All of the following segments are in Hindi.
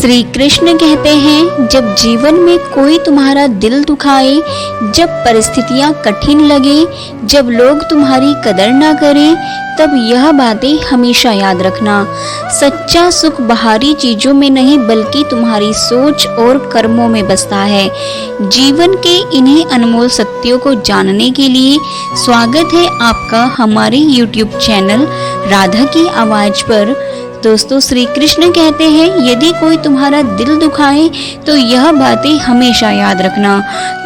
श्री कृष्ण कहते हैं, जब जीवन में कोई तुम्हारा दिल दुखाए, जब परिस्थितियां कठिन लगे, जब लोग तुम्हारी कदर ना करें, तब यह बातें हमेशा याद रखना। सच्चा सुख बाहरी चीजों में नहीं बल्कि तुम्हारी सोच और कर्मों में बसता है। जीवन के इन्हीं अनमोल सत्यों को जानने के लिए स्वागत है आपका हमारे YouTube चैनल राधा की आवाज पर। दोस्तों, श्री कृष्ण कहते हैं, यदि कोई तुम्हारा दिल दुखाए तो यह बातें हमेशा याद रखना,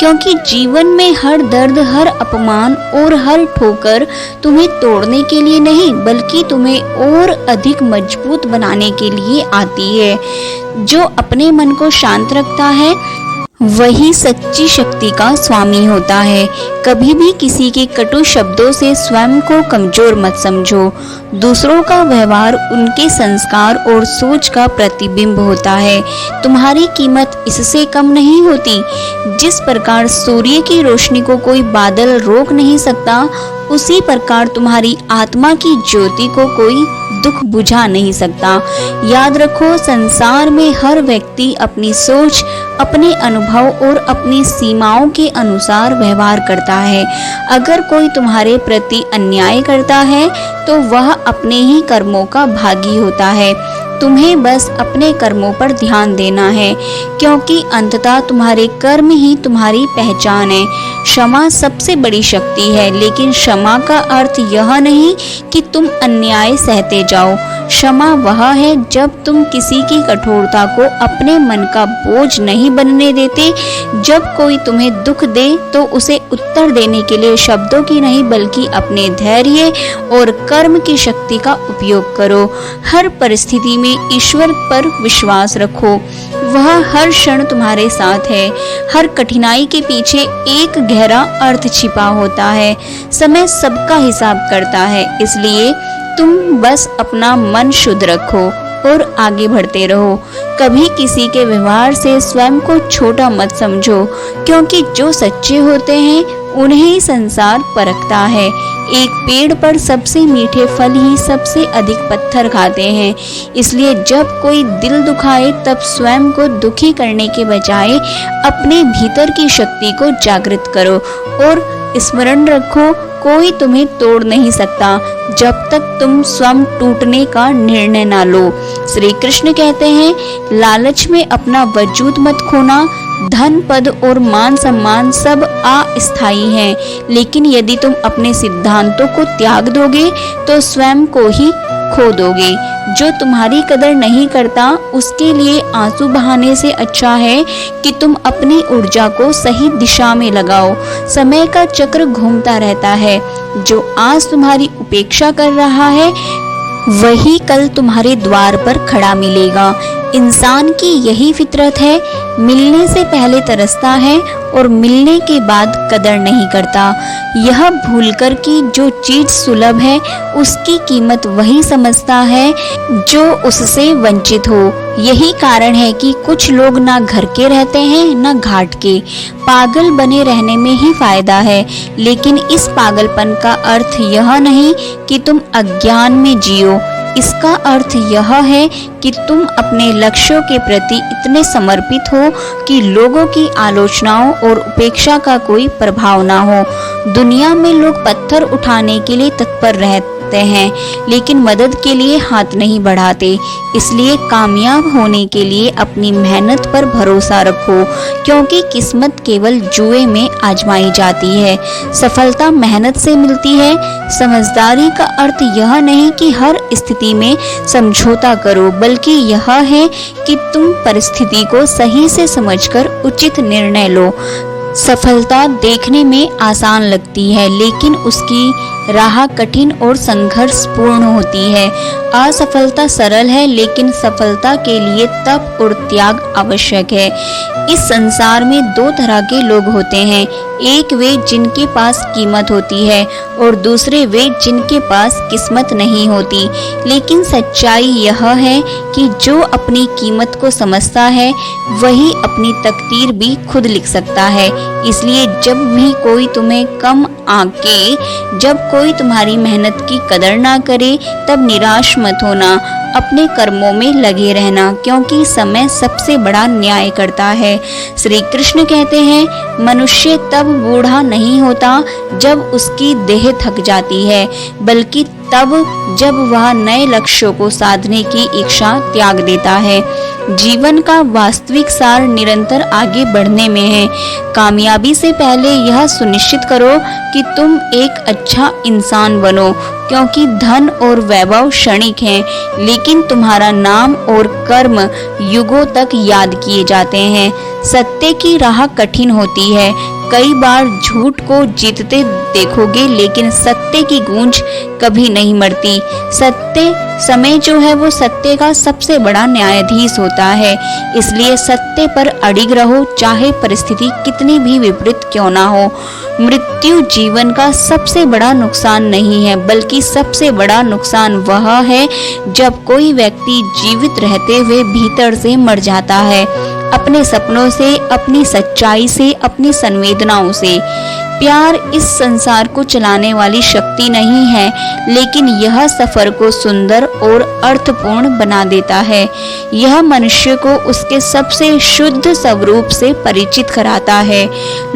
क्योंकि जीवन में हर दर्द, हर अपमान और हर ठोकर तुम्हें तोड़ने के लिए नहीं बल्कि तुम्हें और अधिक मजबूत बनाने के लिए आती है। जो अपने मन को शांत रखता है वही सच्ची शक्ति का स्वामी होता है। कभी भी किसी के कटु शब्दों से स्वयं को कमजोर मत समझो। दूसरों का व्यवहार उनके संस्कार और सोच का प्रतिबिंब होता है। तुम्हारी कीमत इससे कम नहीं होती। जिस प्रकार सूर्य की रोशनी को कोई बादल रोक नहीं सकता, उसी प्रकार तुम्हारी आत्मा की ज्योति को कोई दुख बुझा नहीं सकता। याद रखो, संसार में हर व्यक्ति अपनी सोच, अपने अनुभव और अपनी सीमाओं के अनुसार व्यवहार करता है। अगर कोई तुम्हारे प्रति अन्याय करता है तो वह अपने ही कर्मों का भागी होता है। तुम्हें बस अपने कर्मों पर ध्यान देना है, क्योंकि अंततः तुम्हारे कर्म ही तुम्हारी पहचान है। क्षमा सबसे बड़ी शक्ति है, लेकिन क्षमा का अर्थ यह नहीं कि तुम अन्याय सहते जाओ। क्षमा वह है जब तुम किसी की कठोरता को अपने मन का बोझ नहीं बनने देते। जब कोई तुम्हें दुख दे तो उसे उत्तर देने के लिए शब्दों की नहीं बल्कि अपने धैर्य और कर्म की शक्ति का उपयोग करो। हर परिस्थिति में ईश्वर पर विश्वास रखो, वह हर क्षण तुम्हारे साथ है। हर कठिनाई के पीछे एक गहरा अर्थ छिपा होता है। समय सबका हिसाब करता है, इसलिए तुम बस अपना मन शुद्ध रखो और आगे बढ़ते रहो। कभी किसी के व्यवहार से स्वयं को छोटा मत समझो, क्योंकि जो सच्चे होते हैं उन्हें ही संसार परखता है। एक पेड़ पर सबसे मीठे फल ही सबसे अधिक पत्थर खाते हैं। इसलिए जब कोई दिल दुखाए तब स्वयं को दुखी करने के बजाय अपने भीतर की शक्ति को जागृत करो और स्मरण रखो, कोई तुम्हें तोड़ नहीं सकता जब तक तुम स्वयं टूटने का निर्णय ना लो। श्री कृष्ण कहते हैं, लालच में अपना वजूद मत खोना। धन, पद और मान सम्मान सब अस्थायी हैं, लेकिन यदि तुम अपने सिद्धांतों को त्याग दोगे तो स्वयं को ही खो दोगे। जो तुम्हारी कदर नहीं करता उसके लिए आंसू बहाने से अच्छा है कि तुम अपनी ऊर्जा को सही दिशा में लगाओ। समय का चक्र घूमता रहता है। जो आज तुम्हारी उपेक्षा कर रहा है वही कल तुम्हारे द्वार पर खड़ा मिलेगा। इंसान की यही फितरत है, मिलने से पहले तरसता है और मिलने के बाद कदर नहीं करता। यह भूलकर कि जो चीज सुलभ है उसकी कीमत वही समझता है जो उससे वंचित हो। यही कारण है कि कुछ लोग ना घर के रहते हैं ना घाट के। पागल बने रहने में ही फायदा है, लेकिन इस पागलपन का अर्थ यह नहीं कि तुम अज्ञान में जियो। इसका अर्थ यह है कि तुम अपने लक्ष्यों के प्रति इतने समर्पित हो कि लोगों की आलोचनाओं और उपेक्षा का कोई प्रभाव ना हो। दुनिया में लोग पत्थर उठाने के लिए तत्पर रहते हैं, लेकिन मदद के लिए हाथ नहीं बढ़ाते। इसलिए कामयाब होने के लिए अपनी मेहनत पर भरोसा रखो, क्योंकि किस्मत केवल जुए में आजमाई जाती है। सफलता मेहनत से मिलती है। समझदारी का अर्थ यह नहीं कि हर स्थिति में समझौता करो, बल्कि यह है कि तुम परिस्थिति को सही से समझकर उचित निर्णय लो। सफलता देखने में आसान लगती है, लेकिन उसकी राह कठिन और संघर्षपूर्ण होती है। असफलता सरल है, लेकिन सफलता के लिए तप और त्याग आवश्यक है। इस संसार में दो तरह के लोग होते हैं, एक वे जिनके पास कीमत होती है और दूसरे वे जिनके पास किस्मत नहीं होती। लेकिन सच्चाई यह है कि जो अपनी कीमत को समझता है वही अपनी तकदीर भी खुद लिख सकता है। इसलिए जब भी कोई तुम्हें कम आंके, जब कोई तुम्हारी मेहनत की कदर ना करे तब निराश मत होना, अपने कर्मों में लगे रहना, क्योंकि समय सबसे बड़ा न्याय करता है। श्री कृष्ण कहते हैं, मनुष्य तब बूढ़ा नहीं होता जब उसकी देह थक जाती है, बल्कि तब जब वह नए लक्ष्यों को साधने की इच्छा त्याग देता है। जीवन का वास्तविक सार निरंतर आगे बढ़ने में है। कामयाबी से पहले यह सुनिश्चित करो कि तुम एक अच्छा इंसान बनो, क्योंकि धन और वैभव क्षणिक हैं, लेकिन तुम्हारा नाम और कर्म युगों तक याद किए जाते हैं। सत्य की राह कठिन होती है, कई बार झूठ को जीतते देखोगे, लेकिन सत्य की गूंज कभी नहीं मरती। सत्य समय जो है वो सत्य का सबसे बड़ा न्यायाधीश होता है, इसलिए सत्य पर अडिग रहो, चाहे परिस्थिति कितनी भी विपरीत क्यों ना हो। मृत्यु जीवन का सबसे बड़ा नुकसान नहीं है, बल्कि सबसे बड़ा नुकसान वह है जब कोई व्यक्ति जीवित रहते हुए भीतर से मर जाता है, अपने सपनों से, अपनी सच्चाई से, अपनी संवेदनाओं से। प्यार इस संसार को चलाने वाली शक्ति नहीं है, लेकिन यह सफर को सुंदर और अर्थपूर्ण बना देता है। यह मनुष्य को उसके सबसे शुद्ध स्वरूप से परिचित कराता है।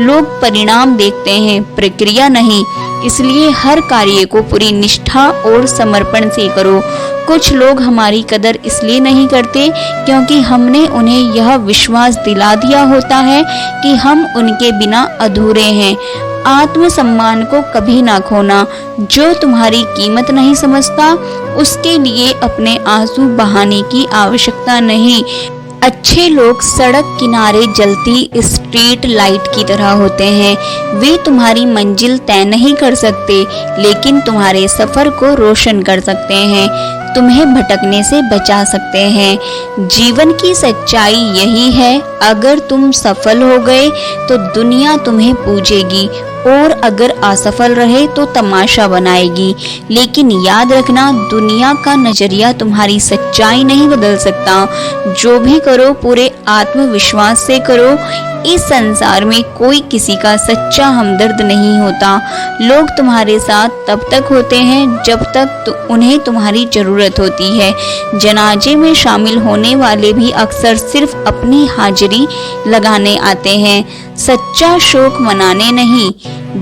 लोग परिणाम देखते हैं, प्रक्रिया नहीं, इसलिए हर कार्य को पूरी निष्ठा और समर्पण से करो। कुछ लोग हमारी कदर इसलिए नहीं करते क्योंकि हमने उन्हें यह विश्वास दिला दिया होता है कि हम उनके बिना अधूरे हैं। आत्मसम्मान को कभी ना खोना। जो तुम्हारी कीमत नहीं समझता, उसके लिए अपने आंसू बहाने की आवश्यकता नहीं। अच्छे लोग सड़क किनारे जलती स्ट्रीट लाइट की तरह होते हैं। वे तुम्हारी मंजिल तय नहीं कर सकते, लेकिन तुम्हारे सफर को रोशन कर सकते हैं, तुम्हें भटकने से बचा सकते हैं। जीवन की सच्चाई यही है, अगर तुम सफल हो गए तो दुनिया तुम्हें पूजेगी, और अगर असफल रहे तो तमाशा बनाएगी। लेकिन याद रखना, दुनिया का नजरिया तुम्हारी सच्चाई नहीं बदल सकता। जो भी करो पूरे आत्मविश्वास से करो। इस संसार में कोई किसी का सच्चा हमदर्द नहीं होता। लोग तुम्हारे साथ तब तक होते हैं जब तक उन्हें तुम्हारी जरूरत होती है। जनाजे में शामिल होने वाले भी अक्सर सिर्फ अपनी हाजिरी लगाने आते हैं, सच्चा शोक मनाने नहीं।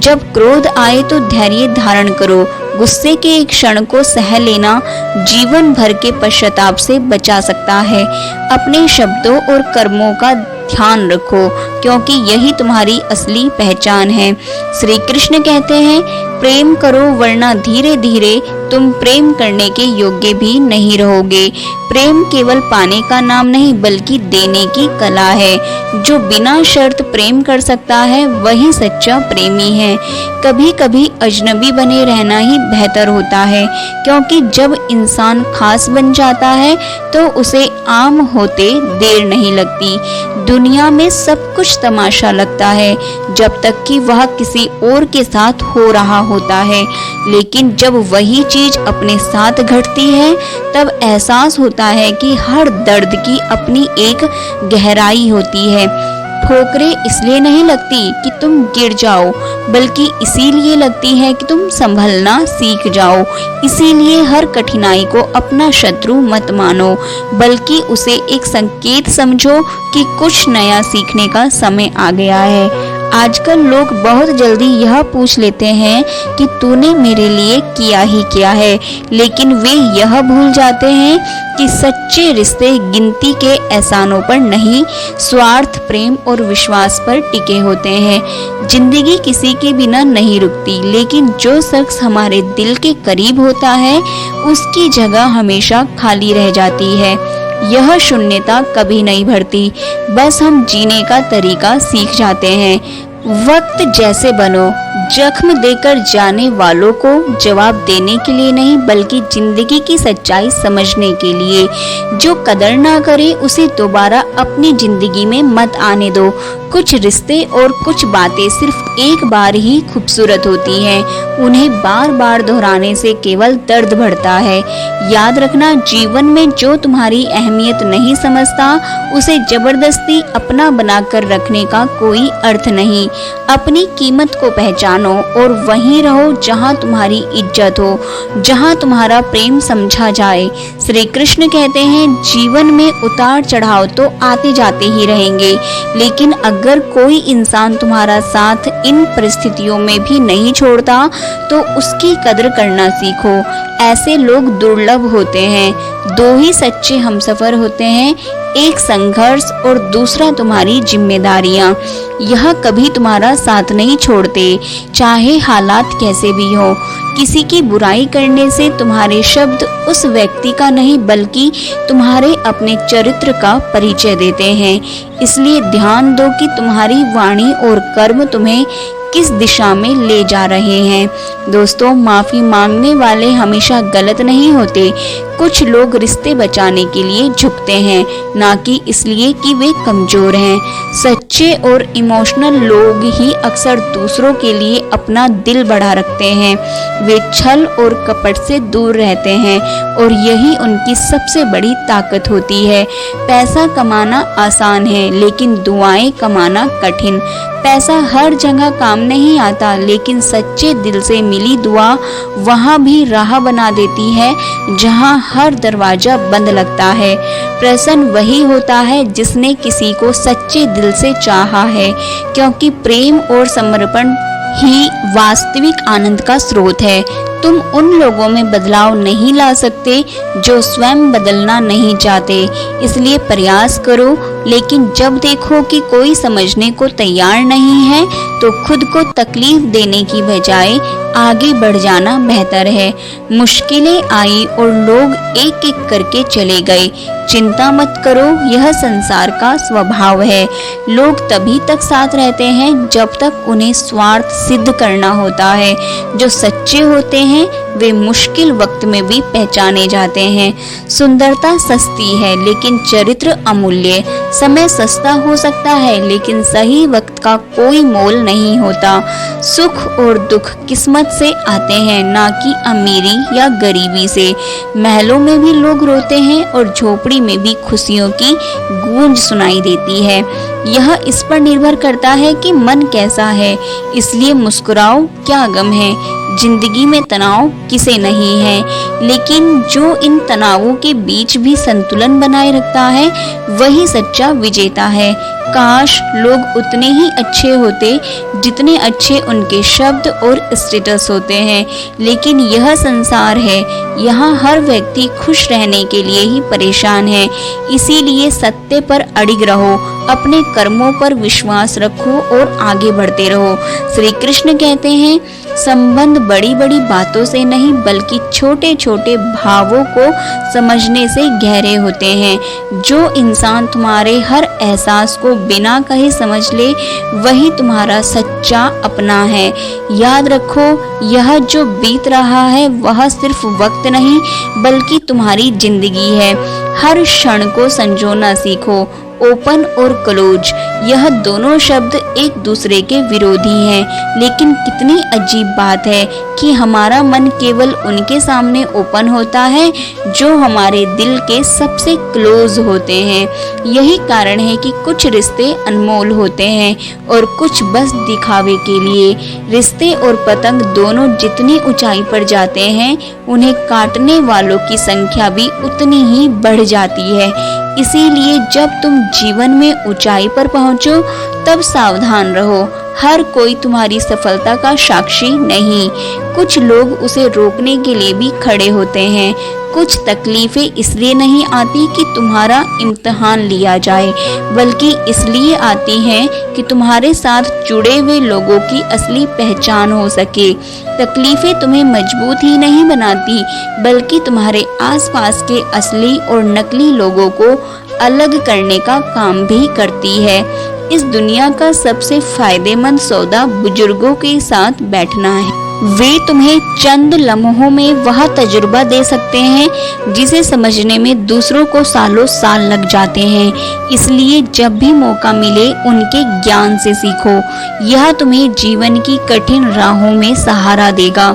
जब क्रोध आए तो धैर्य धारण करो। गुस्से के एक क्षण को सह लेना जीवन भर के पश्चाताप से बचा सकता है। अपने शब्दों और कर्मों का ध्यान रखो, क्योंकि यही तुम्हारी असली पहचान है। श्री कृष्ण कहते हैं, प्रेम करो, वरना धीरे धीरे तुम प्रेम करने के योग्य भी नहीं रहोगे। प्रेम केवल पाने का नाम नहीं, बल्कि देने की कला है। जो बिना शर्त प्रेम कर सकता है, वही सच्चा प्रेमी है। कभी कभी अजनबी बने रहना ही बेहतर होता है, क्योंकि जब इंसान खास बन जाता है तो उसे आम होते देर नहीं लगती। दुनिया में सब कुछ तमाशा लगता है जब तक कि वह किसी और के साथ हो रहा होता है, लेकिन जब वही चीज अपने साथ घटती है तब एहसास होता है कि हर दर्द की अपनी एक गहराई होती है। ठोकरें इसलिए नहीं लगती कि तुम गिर जाओ, बल्कि इसीलिए लगती है कि तुम संभलना सीख जाओ। इसीलिए हर कठिनाई को अपना शत्रु मत मानो, बल्कि उसे एक संकेत समझो कि कुछ नया सीखने का समय आ गया है। आजकल लोग बहुत जल्दी यह पूछ लेते हैं कि तूने मेरे लिए किया ही क्या है, लेकिन वे यह भूल जाते हैं कि सच्चे रिश्ते गिनती के एहसानों पर नहीं, स्वार्थ, प्रेम और विश्वास पर टिके होते हैं। जिंदगी किसी के बिना नहीं रुकती, लेकिन जो शख्स हमारे दिल के करीब होता है, उसकी जगह हमेशा खाली रह जाती है। यह शून्यता कभी नहीं भरती, बस हम जीने का तरीका सीख जाते हैं। वक्त जैसे बनो, जख्म देकर जाने वालों को जवाब देने के लिए नहीं, बल्कि जिंदगी की सच्चाई समझने के लिए। जो कदर ना करे उसे दोबारा अपनी जिंदगी में मत आने दो। कुछ रिश्ते और कुछ बातें सिर्फ एक बार ही खूबसूरत होती हैं, उन्हें बार बार दोहराने से केवल दर्द बढ़ता है। याद रखना, जीवन में जो तुम्हारी अहमियत नहीं समझता, उसे जबरदस्ती अपना बनाकर रखने का कोई अर्थ नहीं। अपनी कीमत को पहचान पहचानो और वहीं रहो जहाँ तुम्हारी इज्जत हो, जहाँ तुम्हारा प्रेम समझा जाए। श्री कृष्ण कहते हैं जीवन में उतार चढ़ाव तो आते जाते ही रहेंगे, लेकिन अगर कोई इंसान तुम्हारा साथ इन परिस्थितियों में भी नहीं छोड़ता तो उसकी कदर करना सीखो। ऐसे लोग दुर्लभ होते हैं। दो ही सच्चे हमसफर होते हैं, एक संघर्ष और दूसरा तुम्हारी जिम्मेदारियां। यह कभी तुम्हारा साथ नहीं छोड़ते, चाहे हालात कैसे भी हो। किसी की बुराई करने से तुम्हारे शब्द उस व्यक्ति का नहीं बल्कि तुम्हारे अपने चरित्र का परिचय देते हैं। इसलिए ध्यान दो कि तुम्हारी वाणी और कर्म तुम्हें किस दिशा में ले जा रहे हैं। दोस्तों, माफी मांगने वाले हमेशा गलत नहीं होते। कुछ लोग रिश्ते बचाने के लिए झुकते हैं, ना कि इसलिए कि वे कमजोर हैं। सच्चे और इमोशनल लोग ही अक्सर दूसरों के लिए अपना दिल बढ़ा रखते हैं। वे छल और कपट से दूर रहते हैं और यही उनकी सबसे बड़ी ताकत होती है। पैसा कमाना आसान है, लेकिन दुआएं कमाना कठिन। पैसा हर जगह काम नहीं आता, लेकिन सच्चे दिल से मिली दुआ वहाँ भी राह बना देती है जहाँ हर दरवाजा बंद लगता है। प्रसन्न वही होता है जिसने किसी को सच्चे दिल से चाहा है, क्योंकि प्रेम और समर्पण ही वास्तविक आनंद का स्रोत है। तुम उन लोगों में बदलाव नहीं ला सकते जो स्वयं बदलना नहीं चाहते, इसलिए प्रयास करो। लेकिन जब देखो कि कोई समझने को तैयार नहीं है तो खुद को तकलीफ देने की बजाय आगे बढ़ जाना बेहतर है। मुश्किलें आई और लोग एक एक करके चले गए। चिंता मत करो, यह संसार का स्वभाव है। लोग तभी तक साथ रहते हैं जब तक उन्हें स्वार्थ सिद्ध करना होता है। जो सच्चे होते हैं वे मुश्किल वक्त में भी पहचाने जाते हैं। सुंदरता सस्ती है लेकिन चरित्र अमूल्य। समय सस्ता हो सकता है लेकिन सही वक्त का कोई मोल नहीं होता। सुख और दुख किस्मत से आते हैं, ना कि अमीरी या गरीबी से। महलों में भी लोग रोते हैं और झोपड़ी में भी खुशियों की गूंज सुनाई देती है। यह इस पर निर्भर करता है कि मन कैसा है। इसलिए मुस्कुराओ, क्या गम है। जिंदगी में तनाव किसे नहीं है, लेकिन जो इन तनावों के बीच भी संतुलन बनाए रखता है वही सच्चा विजेता है। काश लोग उतने ही अच्छे होते जितने अच्छे उनके शब्द और स्टेटस होते हैं, लेकिन यह संसार है, यहाँ हर व्यक्ति खुश रहने के लिए ही परेशान है। इसीलिए सत्य पर अडिग रहो, अपने कर्मों पर विश्वास रखो और आगे बढ़ते रहो। श्री कृष्ण कहते हैं संबंध बड़ी बड़ी बातों से नहीं बल्कि छोटे छोटे भावों को समझने से गहरे होते हैं। जो इंसान तुम्हारे हर एहसास को बिना कहे समझ ले वही तुम्हारा सच्चा अपना है। याद रखो, यह जो बीत रहा है वह सिर्फ वक्त नहीं बल्कि तुम्हारी जिंदगी है। हर क्षण को संजोना सीखो। ओपन और क्लोज, यह दोनों शब्द एक दूसरे के विरोधी हैं, लेकिन कितनी अजीब बात है कि हमारा मन केवल उनके सामने ओपन होता है जो हमारे दिल के सबसे क्लोज होते हैं। यही कारण है कि कुछ रिश्ते अनमोल होते हैं और कुछ बस दिखावे के लिए। रिश्ते और पतंग दोनों जितनी ऊंचाई पर जाते हैं उन्हें काटने वालों की संख्या भी उतनी ही बढ़ जाती है। इसीलिए जब तुम जीवन में ऊंचाई पर पहुंचो तब सावधान रहो। हर कोई तुम्हारी सफलता का साक्षी नहीं। कुछ लोग उसे रोकने के लिए भी खड़े होते हैं। कुछ तकलीफें इसलिए नहीं आती कि तुम्हारा इम्तिहान लिया जाए, बल्कि इसलिए आती हैं कि तुम्हारे साथ जुड़े हुए लोगों की असली पहचान हो सके। तकलीफें तुम्हें मजबूत ही नहीं बनाती बल्कि तुम्हारे आसपास के असली और नकली लोगों को अलग करने का काम भी करती है। इस दुनिया का सबसे फायदेमंद सौदा बुजुर्गों के साथ बैठना है। वे तुम्हें चंद लम्हों में वह तजुर्बा दे सकते हैं जिसे समझने में दूसरों को सालों साल लग जाते हैं। इसलिए जब भी मौका मिले उनके ज्ञान से सीखो। यह तुम्हें जीवन की कठिन राहों में सहारा देगा।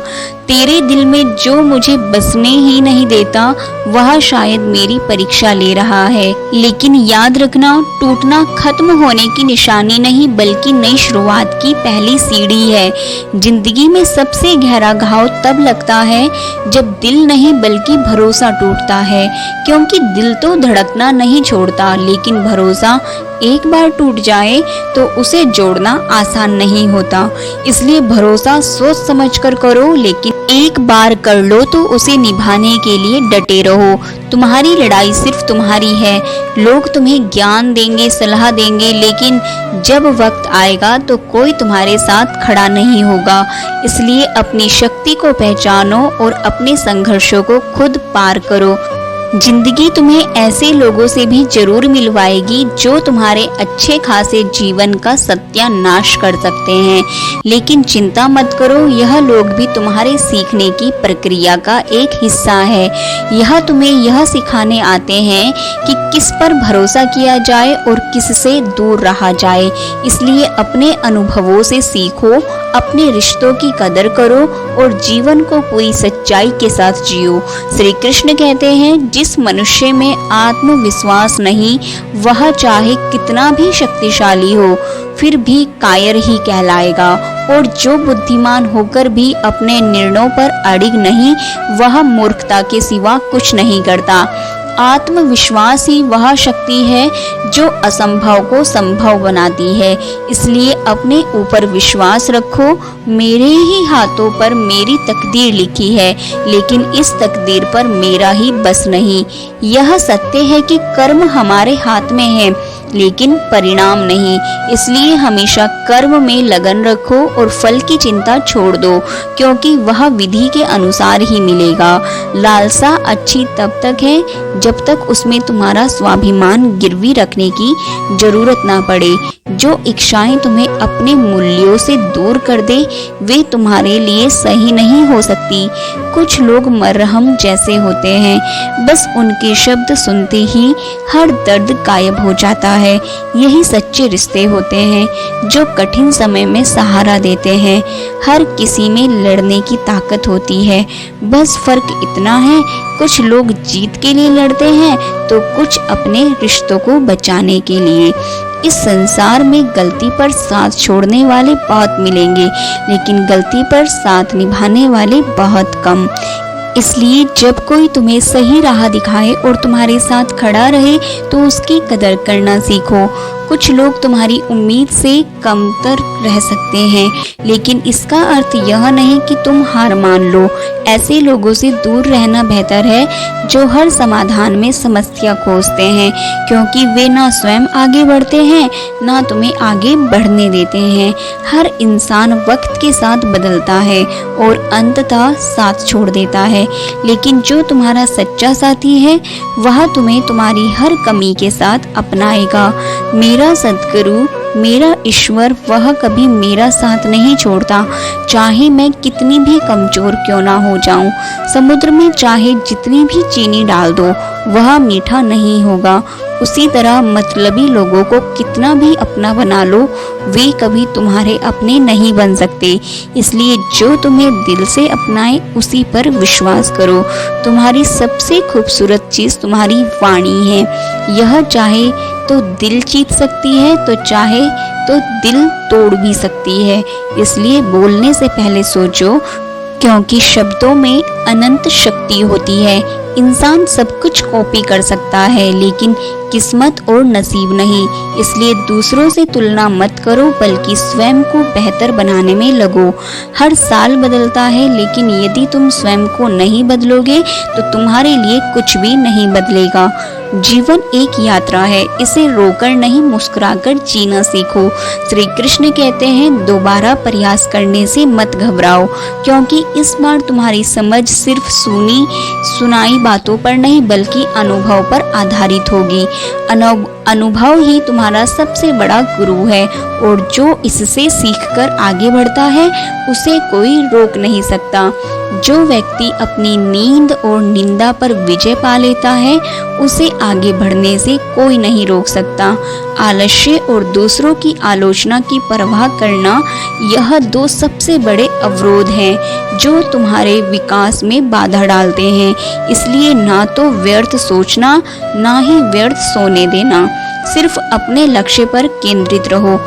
तेरे दिल में जो मुझे बसने ही नहीं देता वह शायद मेरी परीक्षा ले रहा है। लेकिन याद रखना, टूटना खत्म होने की निशानी नहीं बल्कि नई शुरुआत की पहली सीढ़ी है। जिंदगी में सबसे गहरा घाव तब लगता है जब दिल नहीं बल्कि भरोसा टूटता है, क्योंकि दिल तो धड़कना नहीं छोड़ता, लेकिन भरोसा एक बार टूट जाए तो उसे जोड़ना आसान नहीं होता। इसलिए भरोसा सोच समझ कर करो, लेकिन एक बार कर लो तो उसे निभाने के लिए डटे रहो। तुम्हारी लड़ाई सिर्फ तुम्हारी है। लोग तुम्हें ज्ञान देंगे, सलाह देंगे, लेकिन जब वक्त आएगा तो कोई तुम्हारे साथ खड़ा नहीं होगा। इसलिए अपनी शक्ति को पहचानो और अपने संघर्षों को खुद पार करो। जिंदगी तुम्हें ऐसे लोगों से भी जरूर मिलवाएगी जो तुम्हारे अच्छे खासे जीवन का सत्यानाश कर सकते हैं, लेकिन चिंता मत करो, यह लोग भी तुम्हारे सीखने की प्रक्रिया का एक हिस्सा है। यह तुम्हें यह सिखाने आते हैं कि किस पर भरोसा किया जाए और किससे दूर रहा जाए। इसलिए अपने अनुभवों से सीखो, अपने रिश्तों की कदर करो और जीवन को पूरी सच्चाई के साथ जियो। श्री कृष्ण कहते हैं, जिस मनुष्य में आत्मविश्वास नहीं वह चाहे कितना भी शक्तिशाली हो फिर भी कायर ही कहलाएगा, और जो बुद्धिमान होकर भी अपने निर्णयों पर अड़िग नहीं वह मूर्खता के सिवा कुछ नहीं करता। आत्मविश्वास ही वह शक्ति है जो असंभव को संभव बनाती है। इसलिए अपने ऊपर विश्वास रखो। मेरे ही हाथों पर मेरी तकदीर लिखी है, लेकिन इस तकदीर पर मेरा ही बस नहीं। यह सत्य है कि कर्म हमारे हाथ में है लेकिन परिणाम नहीं। इसलिए हमेशा कर्म में लगन रखो और फल की चिंता छोड़ दो, क्योंकि वह विधि के अनुसार ही मिलेगा। लालसा अच्छी तब तक है जब तक उसमें तुम्हारा स्वाभिमान गिरवी रखने की जरूरत ना पड़े। जो इच्छाएं तुम्हें अपने मूल्यों से दूर कर दे वे तुम्हारे लिए सही नहीं हो सकती। कुछ लोग मरहम जैसे होते हैं, बस उनके शब्द सुनते ही हर दर्द गायब हो जाता है। यही सच्चे रिश्ते होते हैं जो कठिन समय में सहारा देते हैं। हर किसी में लड़ने की ताकत होती है, बस फर्क इतना है कुछ लोग जीत के लिए लड़ते हैं तो कुछ अपने रिश्तों को बचाने के लिए। इस संसार में गलती पर साथ छोड़ने वाले बहुत मिलेंगे, लेकिन गलती पर साथ निभाने वाले बहुत कम। इसलिए जब कोई तुम्हें सही राह दिखाए और तुम्हारे साथ खड़ा रहे तो उसकी कदर करना सीखो। कुछ लोग तुम्हारी उम्मीद से कमतर रह सकते हैं, लेकिन इसका अर्थ यह नहीं कि तुम हार मान लो। ऐसे लोगों से दूर रहना बेहतर है जो हर समाधान में समस्या खोजते हैं, क्योंकि वे ना स्वयं आगे बढ़ते हैं ना तुम्हें आगे बढ़ने देते हैं। हर इंसान वक्त के साथ बदलता है और अंततः साथ छोड़ देता है, लेकिन जो तुम्हारा सच्चा साथी है वह तुम्हें तुम्हारी हर कमी के साथ अपनाएगा। मेरा सद्गुरु, मेरा ईश्वर, वह कभी मेरा साथ नहीं छोड़ता, चाहे मैं कितनी भी कमजोर क्यों ना हो जाऊं। समुद्र में चाहे जितनी भी चीनी डाल दो वह मीठा नहीं होगा। उसी तरह मतलबी लोगों को कितना भी अपना बना लो वे कभी तुम्हारे अपने नहीं बन सकते। इसलिए जो तुम्हें दिल से अपनाए उसी पर विश्वास करो। तुम्हारी सबसे खूबसूरत चीज़ तुम्हारी वाणी है। यह चाहे तो दिल जीत सकती है तो चाहे तो दिल तोड़ भी सकती है। इसलिए बोलने से पहले सोचो, क्योंकि शब्दों में अनंत शक्ति होती है। इंसान सब कुछ कॉपी कर सकता है लेकिन किस्मत और नसीब नहीं। इसलिए दूसरों से तुलना मत करो बल्कि स्वयं को बेहतर बनाने में लगो। हर साल बदलता है, लेकिन यदि तुम स्वयं को नहीं बदलोगे तो तुम्हारे लिए कुछ भी नहीं बदलेगा। जीवन एक यात्रा है, इसे रोकर नहीं मुस्कुराकर जीना सीखो। श्री कृष्ण कहते हैं, दोबारा प्रयास करने से मत घबराओ, क्योंकि इस बार तुम्हारी समझ सिर्फ सुनी सुनाई बातों पर नहीं बल्कि अनुभव पर आधारित होगी। अनुभव ही तुम्हारा सबसे बड़ा गुरु है और जो इससे सीखकर आगे बढ़ता है उसे कोई रोक नहीं सकता। जो व्यक्ति अपनी नींद और निंदा पर विजय पा लेता है उसे आगे बढ़ने से कोई नहीं रोक सकता। आलस्य और दूसरों की आलोचना की परवाह करना, यह दो सबसे बड़े अवरोध हैं जो तुम्हारे विकास में बाधा डालते हैं। इसलिए ना तो व्यर्थ सोचना, ना ही व्यर्थ सोने देना। सिर्फ अपने लक्ष्य पर केंद्रित रहो।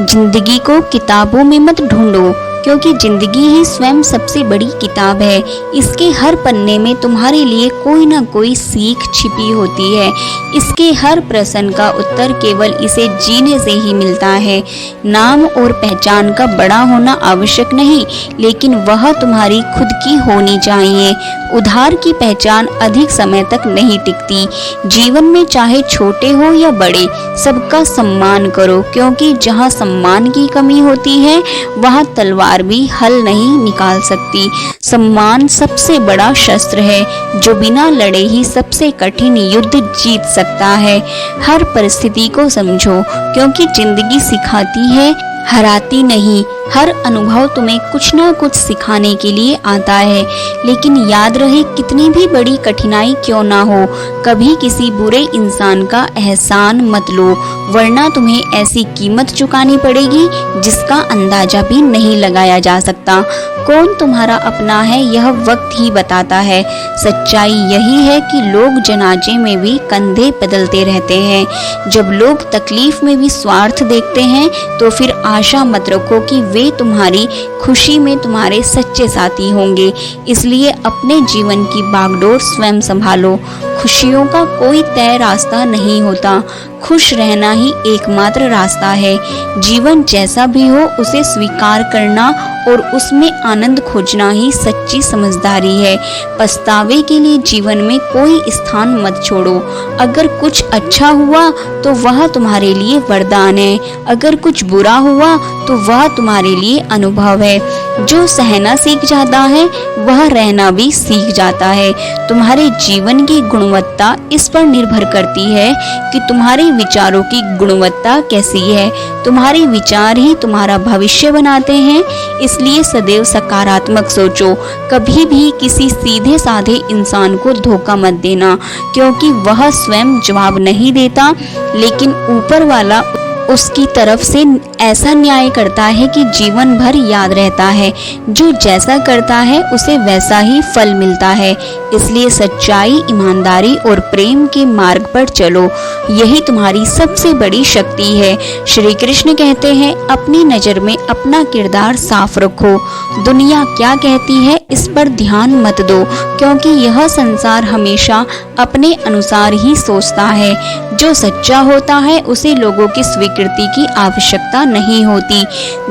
जिंदगी को किताबों में मत ढूंढो, क्योंकि जिंदगी ही स्वयं सबसे बड़ी किताब है। इसके हर पन्ने में तुम्हारे लिए कोई ना कोई सीख छिपी होती है। इसके हर प्रश्न का उत्तर केवल इसे जीने से ही मिलता है। नाम और पहचान का बड़ा होना आवश्यक नहीं, लेकिन वह तुम्हारी खुद की होनी चाहिए। उधार की पहचान अधिक समय तक नहीं टिकती। जीवन में चाहे छोटे हो या बड़े, सबका सम्मान करो, क्योंकि जहाँ सम्मान की कमी होती है वहाँ तलवार भी हल नहीं निकाल सकती। सम्मान सबसे बड़ा शस्त्र है जो बिना लड़े ही सबसे कठिन युद्ध जीत सकता है। हर परिस्थिति को समझो, क्योंकि जिंदगी सिखाती है, हराती नहीं। हर अनुभव तुम्हें कुछ ना कुछ सिखाने के लिए आता है। लेकिन याद रहे, कितनी भी बड़ी कठिनाई क्यों ना हो, कभी किसी बुरे इंसान का एहसान मत लो, वरना तुम्हें ऐसी कीमत चुकानी पड़ेगी जिसका अंदाजा भी नहीं लगाया जा सकता। कौन तुम्हारा अपना है यह वक्त ही बताता है। सच्चाई यही है कि लोग जनाजे में भी कंधे बदलते रहते हैं। जब लोग तकलीफ में भी स्वार्थ देखते हैं तो फिर आशा मत रखो कि वे तुम्हारी खुशी में तुम्हारे सच्चे साथी होंगे। इसलिए अपने जीवन की बागडोर स्वयं संभालो। खुशियों का कोई तय रास्ता नहीं होता, खुश रहना ही एकमात्र रास्ता है। जीवन जैसा भी हो उसे स्वीकार करना और उसमें आनंद खोजना ही सच्ची समझदारी है। पछतावे के लिए जीवन में कोई स्थान मत छोड़ो। अगर कुछ अच्छा हुआ तो वह तुम्हारे लिए वरदान है, अगर कुछ बुरा हुआ तो वह तुम्हारे लिए अनुभव है। जो सहना सीख जाता है वह रहना भी सीख जाता है। तुम्हारे जीवन की गुणवत्ता इस पर निर्भर करती है कि तुम्हारे विचारों की गुणवत्ता कैसी है। तुम्हारे विचार ही तुम्हारा भविष्य बनाते हैं। इसलिए सदैव सकारात्मक सोचो। कभी भी किसी सीधे साधे इंसान को धोखा मत देना, क्योंकि वह स्वयं जवाब नहीं देता, लेकिन ऊपर वाला उसकी तरफ से ऐसा न्याय करता है कि जीवन भर याद रहता है। जो जैसा करता है उसे वैसा ही फल मिलता है। इसलिए सच्चाई, ईमानदारी और प्रेम के मार्ग पर चलो, यही तुम्हारी सबसे बड़ी शक्ति है। श्री कृष्ण कहते हैं, अपनी नज़र में अपना किरदार साफ रखो। दुनिया क्या कहती है इस पर ध्यान मत दो, क्योंकि यह संसार हमेशा अपने अनुसार ही सोचता है। जो सच्चा होता है उसे लोगों की स्वीकृति की आवश्यकता नहीं होती।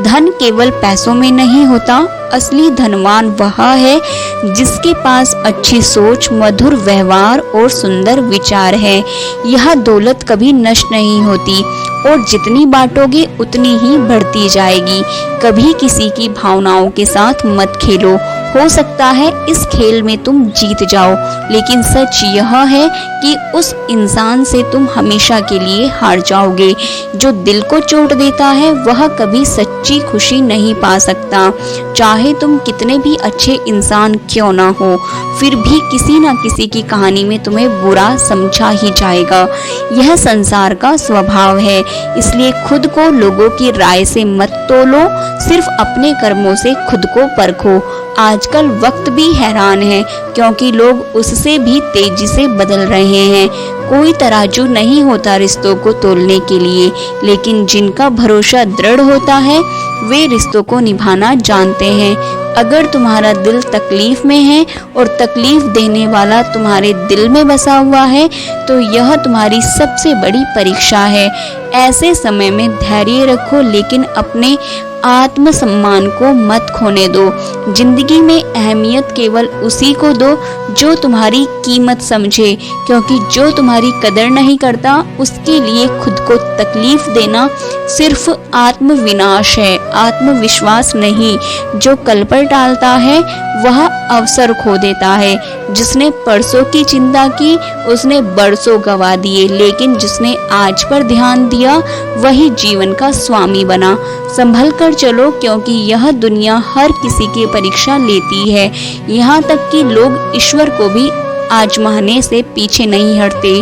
धन केवल पैसों में नहीं होता, असली धनवान वह है जिसके पास अच्छी सोच, मधुर व्यवहार और सुंदर विचार है। यह दौलत कभी नष्ट नहीं होती और जितनी बांटोगे उतनी ही बढ़ती जाएगी। कभी किसी की भावनाओं के साथ मत खेलो। हो सकता है इस खेल में तुम जीत जाओ, लेकिन सच यह है कि उस इंसान से तुम हमेशा के लिए हार जाओगे। जो दिल को चोट देता है वह कभी सच्ची खुशी नहीं पा सकता। चाहे तुम कितने भी अच्छे इंसान क्यों ना हो, फिर भी किसी न किसी की कहानी में तुम्हें बुरा समझा ही जाएगा। यह संसार का स्वभाव है। इसलिए खुद को लोगों की राय से मत तोलो, सिर्फ अपने कर्मों से खुद को परखो। आजकल वक्त भी हैरान है, क्योंकि लोग उससे भी तेजी से बदल रहे हैं। कोई तराजू नहीं होता रिश्तों को तोलने के लिए, लेकिन जिनका भरोसा दृढ़ होता है वे रिश्तों को निभाना जानते हैं। अगर तुम्हारा दिल तकलीफ में है और तकलीफ देने वाला तुम्हारे दिल में बसा हुआ है, तो यह तुम्हारी सबसे बड़ी परीक्षा है। ऐसे समय में धैर्य रखो, लेकिन अपने आत्म सम्मान को मत खोने दो। जिंदगी में अहमियत केवल उसी को दो जो तुम्हारी कीमत समझे, क्योंकि जो तुम्हारी कदर नहीं करता उसके लिए खुद को तकलीफ देना सिर्फ आत्मविनाश है, आत्मविश्वास नहीं। जो कल पर टालता है वह अवसर खो देता है। जिसने परसों की चिंता की उसने बरसों गवा दिए, लेकिन जिसने आज पर ध्यान दिया वही जीवन का स्वामी बना। संभल कर चलो, क्योंकि यह दुनिया हर किसी की परीक्षा लेती है। यहाँ तक कि लोग ईश्वर को भी आजमाने से पीछे नहीं हटते।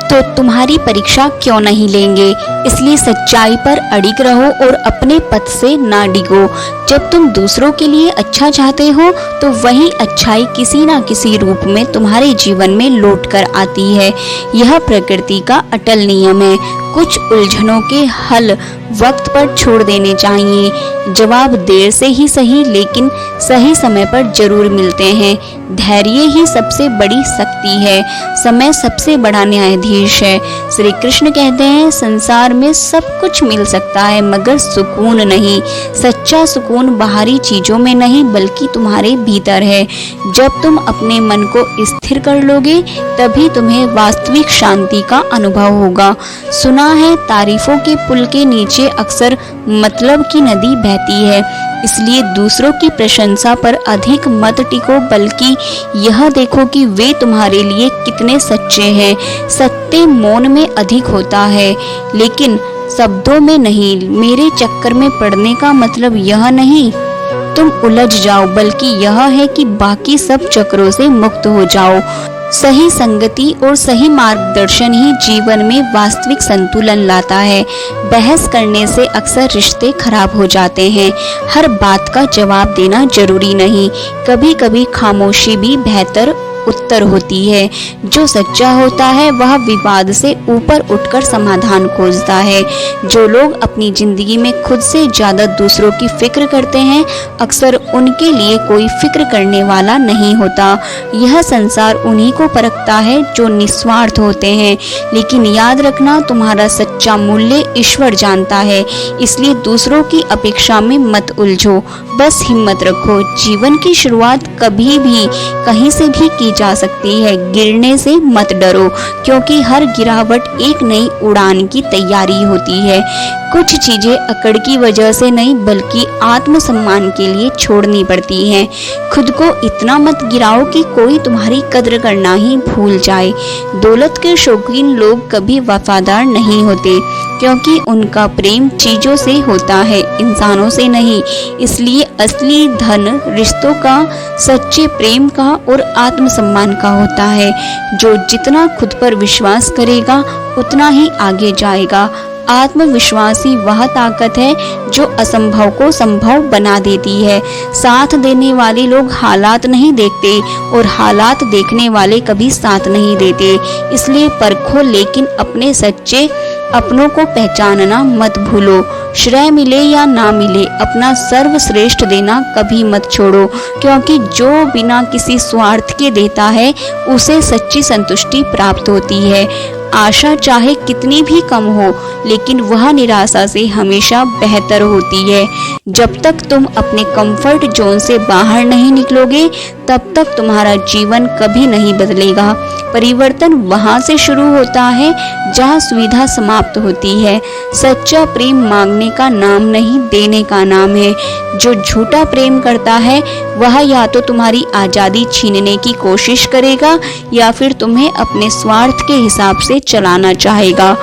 तो तुम्हारी परीक्षा क्यों नहीं लेंगे? इसलिए सच्चाई पर अडिग रहो और अपने पथ से ना डिगो। जब तुम दूसरों के लिए अच्छा चाहते हो तो वही अच्छाई किसी ना किसी रूप में तुम्हारे जीवन में लौट कर आती है। यह प्रकृति का अटल नियम है। कुछ उलझनों के हल वक्त पर छोड़ देने चाहिए। जवाब देर से ही सही, लेकिन सही समय पर जरूर मिलते हैं। धैर्य ही सबसे बड़ी शक्ति है। समय सबसे बड़ा न्यायाधीश है। श्री कृष्ण कहते हैं, संसार में सब कुछ मिल सकता है मगर सुकून नहीं। सच्चा सुकून बाहरी चीजों में नहीं बल्कि तुम्हारे भीतर है। जब तुम अपने मन को स्थिर कर लोगे तभी तुम्हें वास्तविक शांति का अनुभव होगा। सुना है, तारीफों के पुल के नीचे अक्सर मतलब की नदी बहती है। इसलिए दूसरों की प्रशंसा पर अधिक मत टिको, बल्कि यह देखो कि वे तुम्हारे लिए कितने सच्चे हैं। सत्य मौन में अधिक होता है, लेकिन शब्दों में नहीं। मेरे चक्कर में पड़ने का मतलब यह नहीं तुम उलझ जाओ, बल्कि यह है कि बाकी सब चक्रों से मुक्त हो जाओ। सही संगति और सही मार्गदर्शन ही जीवन में वास्तविक संतुलन लाता है। बहस करने से अक्सर रिश्ते खराब हो जाते हैं। हर बात का जवाब देना जरूरी नहीं। कभी कभी खामोशी भी बेहतर उत्तर होती है। जो सच्चा होता है वह विवाद से ऊपर उठकर समाधान खोजता है। जो लोग अपनी जिंदगी में खुद से ज्यादा दूसरों की फिक्र करते हैं, अक्सर उनके लिए कोई फिक्र करने वाला नहीं होता। यह संसार उन्हीं को परखता है जो निस्वार्थ होते हैं। लेकिन याद रखना, तुम्हारा सच्चा मूल्य ईश्वर जानता है। इसलिए दूसरों की अपेक्षा में मत उलझो, बस हिम्मत रखो। जीवन की शुरुआत कभी भी कहीं से भी की जा सकती है। गिरने से मत डरो, क्योंकि हर गिरावट एक नई उड़ान की तैयारी होती है। कुछ चीजें अकड़ की वजह से नहीं बल्कि आत्मसम्मान के लिए छोड़नी पड़ती हैं। खुद को इतना मत गिराओ कि कोई तुम्हारी कद्र करना ही भूल जाए। दौलत के शौकीन लोग कभी वफादार नहीं होते, क्योंकि उनका प्रेम चीजों से होता है, इंसानों से नहीं। इसलिए असली धन रिश्तों का, सच्चे प्रेम का और आत्मसम्मान का होता है। जो जितना खुद पर विश्वास करेगा उतना ही आगे जाएगा। आत्मविश्वासी वह ताकत है जो असंभव को संभव बना देती है। साथ देने वाले लोग हालात नहीं देखते और हालात देखने वाले कभी साथ नहीं देते। इसलिए परखो, लेकिन अपने सच्चे अपनों को पहचानना मत भूलो। श्रेय मिले या ना मिले, अपना सर्वश्रेष्ठ देना कभी मत छोड़ो, क्योंकि जो बिना किसी स्वार्थ के देता है उसे सच्ची संतुष्टि प्राप्त होती है। आशा चाहे कितनी भी कम हो, लेकिन वह निराशा से हमेशा बेहतर होती है। जब तक तुम अपने कंफर्ट जोन से बाहर नहीं निकलोगे तब तक तुम्हारा जीवन कभी नहीं बदलेगा। परिवर्तन वहां से शुरू होता है जहां सुविधा समाप्त होती है। सच्चा प्रेम मांगने का नाम नहीं, देने का नाम है। जो झूठा प्रेम करता है वह या तो तुम्हारी आज़ादी छीनने की कोशिश करेगा या फिर तुम्हें अपने स्वार्थ के हिसाब से चलाना चाहेगा।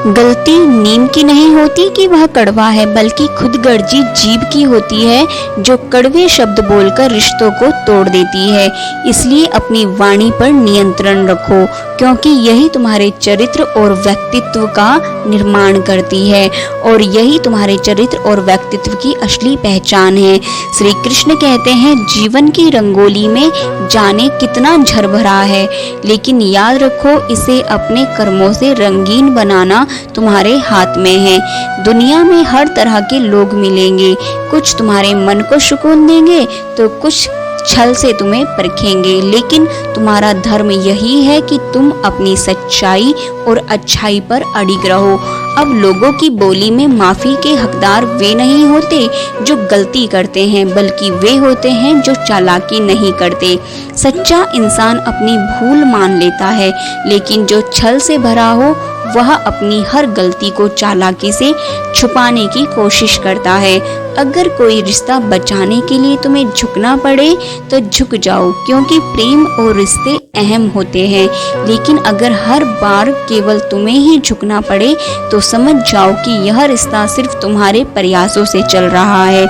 गलती नीम की नहीं होती कि वह कड़वा है, बल्कि खुदगर्जी जीभ की होती है जो कड़वे शब्द बोलकर रिश्तों को तोड़ देती है। इसलिए अपनी वाणी पर नियंत्रण रखो, क्योंकि यही तुम्हारे चरित्र और व्यक्तित्व का निर्माण करती है और यही तुम्हारे चरित्र और व्यक्तित्व की असली पहचान है। श्री कृष्ण कहते हैं, जीवन की रंगोली में जाने कितना झरभरा है, लेकिन याद रखो इसे अपने कर्मों से रंगीन बनाना तुम्हारे हाथ में है। दुनिया में हर तरह के लोग मिलेंगे, कुछ तुम्हारे मन को सुकून देंगे तो कुछ छल से तुम्हें परखेंगे, लेकिन तुम्हारा धर्म यही है कि तुम अपनी सच्चाई और अच्छाई पर अडिग रहो। अब लोगों की बोली में माफी के हकदार वे नहीं होते जो गलती करते हैं, बल्कि वे होते हैं जो चालाकी नहीं करते। सच्चा इंसान अपनी भूल मान लेता है, लेकिन जो छल से भरा हो वह अपनी हर गलती को चालाकी से छुपाने की कोशिश करता है। अगर कोई रिश्ता बचाने के लिए तुम्हें झुकना पड़े तो झुक जाओ, क्योंकि प्रेम और रिश्ते अहम होते हैं। लेकिन अगर हर बार केवल तुम्हें ही झुकना पड़े तो समझ जाओ कि यह रिश्ता सिर्फ तुम्हारे प्रयासों से चल रहा है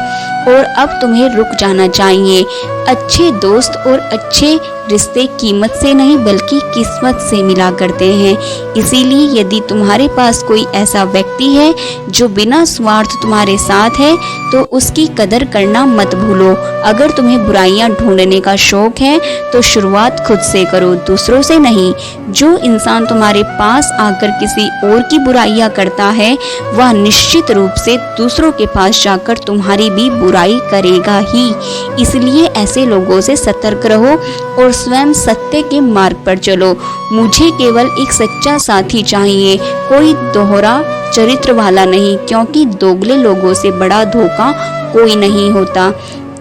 और अब तुम्हें रुक जाना चाहिए। अच्छे दोस्त और अच्छे रिश्ते कीमत से नहीं बल्कि किस्मत से मिला करते हैं। इसीलिए यदि तुम्हारे पास कोई ऐसा व्यक्ति है जो बिना स्वार्थ तुम्हारे साथ है तो उसकी कदर करना मत भूलो। अगर तुम्हें बुराइयां ढूंढने का शौक है तो शुरुआत खुद से करो, दूसरों से नहीं। जो इंसान तुम्हारे पास आकर किसी और की बुराइयां करता है वह निश्चित रूप से दूसरों के पास जाकर तुम्हारी भी बुराई करेगा ही। इसलिए ऐसे लोगों से सतर्क रहो और स्वयं सत्य के मार्ग पर चलो। मुझे केवल एक सच्चा साथी चाहिए, कोई दोहरा चरित्र वाला नहीं, क्योंकि दोगले लोगों से बड़ा धोखा कोई नहीं होता।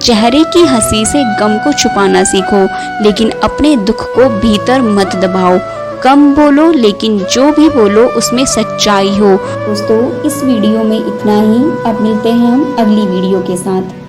चेहरे की हंसी से गम को छुपाना सीखो, लेकिन अपने दुख को भीतर मत दबाओ। कम बोलो, लेकिन जो भी बोलो उसमें सच्चाई हो। दोस्तों, इस वीडियो में इतना ही। अब मिलते हैं हम अगली वीडियो के साथ।